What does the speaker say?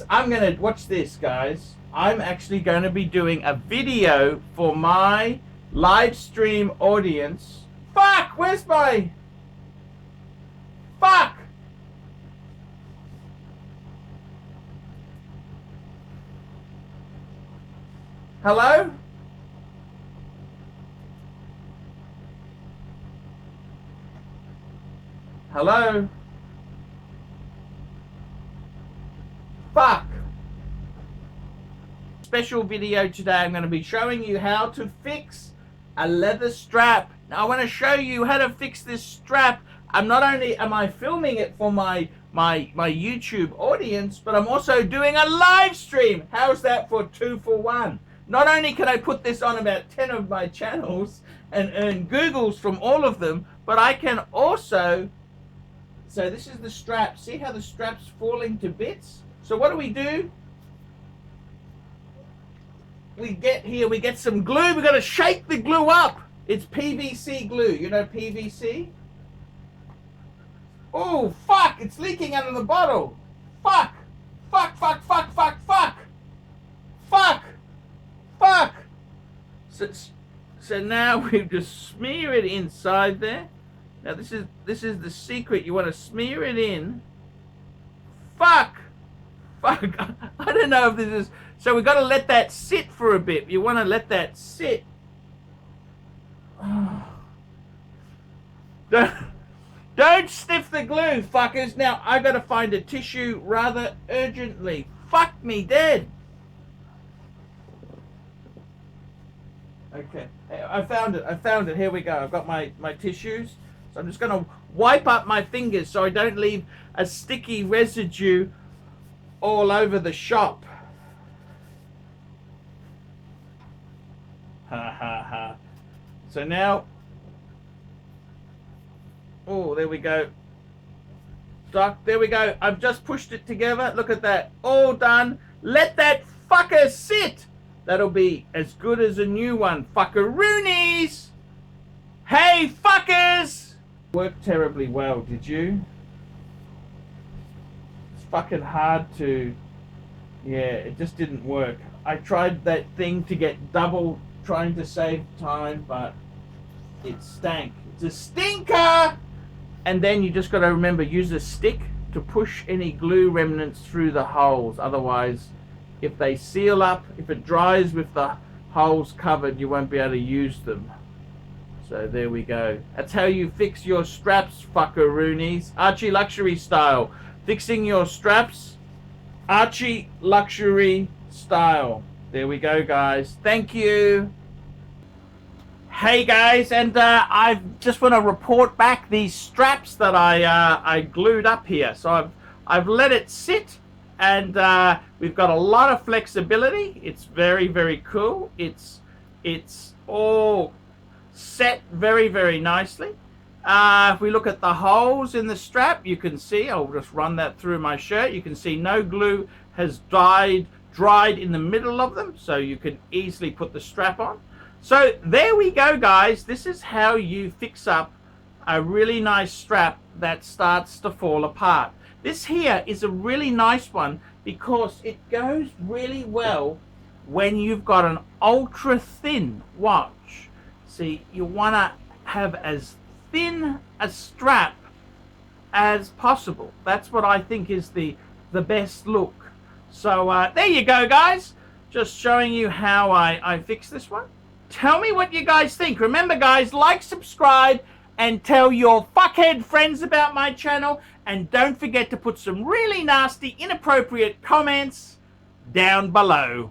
I'm gonna watch this, guys. I'm actually going to be doing a video for my live stream audience. Fuck, where's my... Fuck! Hello? Hello? Fuck! Special video today. I'm going to be showing you how to fix a leather strap. Now I want to show you how to fix this strap. I'm not only am I filming it for my YouTube audience, but I'm also doing a live stream. How's that for 2 for 1? Not only can I put this on about 10 of my channels and earn Googles from all of them, but I can also... So this is the strap. See how the strap's falling to bits? So what do? We get here, we get some glue. We've got to shake the glue up. It's PVC glue. You know PVC? Oh, fuck. It's leaking out of the bottle. Fuck. Fuck, fuck, fuck, fuck, fuck. Fuck. Fuck. So now we just smear it inside there. Now this is the secret. You want to smear it in. Fuck. Fuck. I don't know if this is... So we've got to let that sit for a bit. You want to let that sit. Don't sniff the glue, fuckers. Now I got to find a tissue rather urgently. Fuck me dead. Okay, I found it. Here we go. I've got my tissues. So I'm just going to wipe up my fingers so I don't leave a sticky residue all over the shop. Ha ha ha. So now, oh, there we go. Doc, there we go. I've just pushed it together. Look at that. All done. Let that fucker sit. That'll be as good as a new one. Fuckaroonies. Hey, fuckers. Worked terribly well, did you? It's fucking hard to... Yeah, it just didn't work. I tried that thing to get double, trying to save time, but it stank. It's a stinker! And then you just got to remember, use a stick to push any glue remnants through the holes. Otherwise, if they seal up, if it dries with the holes covered, you won't be able to use them. So there we go. That's how you fix your straps, fuckaroonies. ArchieLuxury style. Fixing your straps, ArchieLuxury style. There we go, guys. Thank you. Hey guys, and I just want to report back these straps that I glued up here. So I've let it sit, and we've got a lot of flexibility. It's very, very cool. It's all set very, very nicely. If we look at the holes in the strap, you can see, I'll just run that through my shirt. You can see no glue has dried in the middle of them, so you can easily put the strap on. So there we go, guys. This is how you fix up a really nice strap that starts to fall apart. This here is a really nice one because it goes really well when you've got an ultra thin watch. See, you want to have as thin a strap as possible. That's what I think is the best look. So there you go, guys. Just showing you how I fix this one. Tell me what you guys think. Remember, guys, like, subscribe, and tell your fuckhead friends about my channel. And don't forget to put some really nasty, inappropriate comments down below.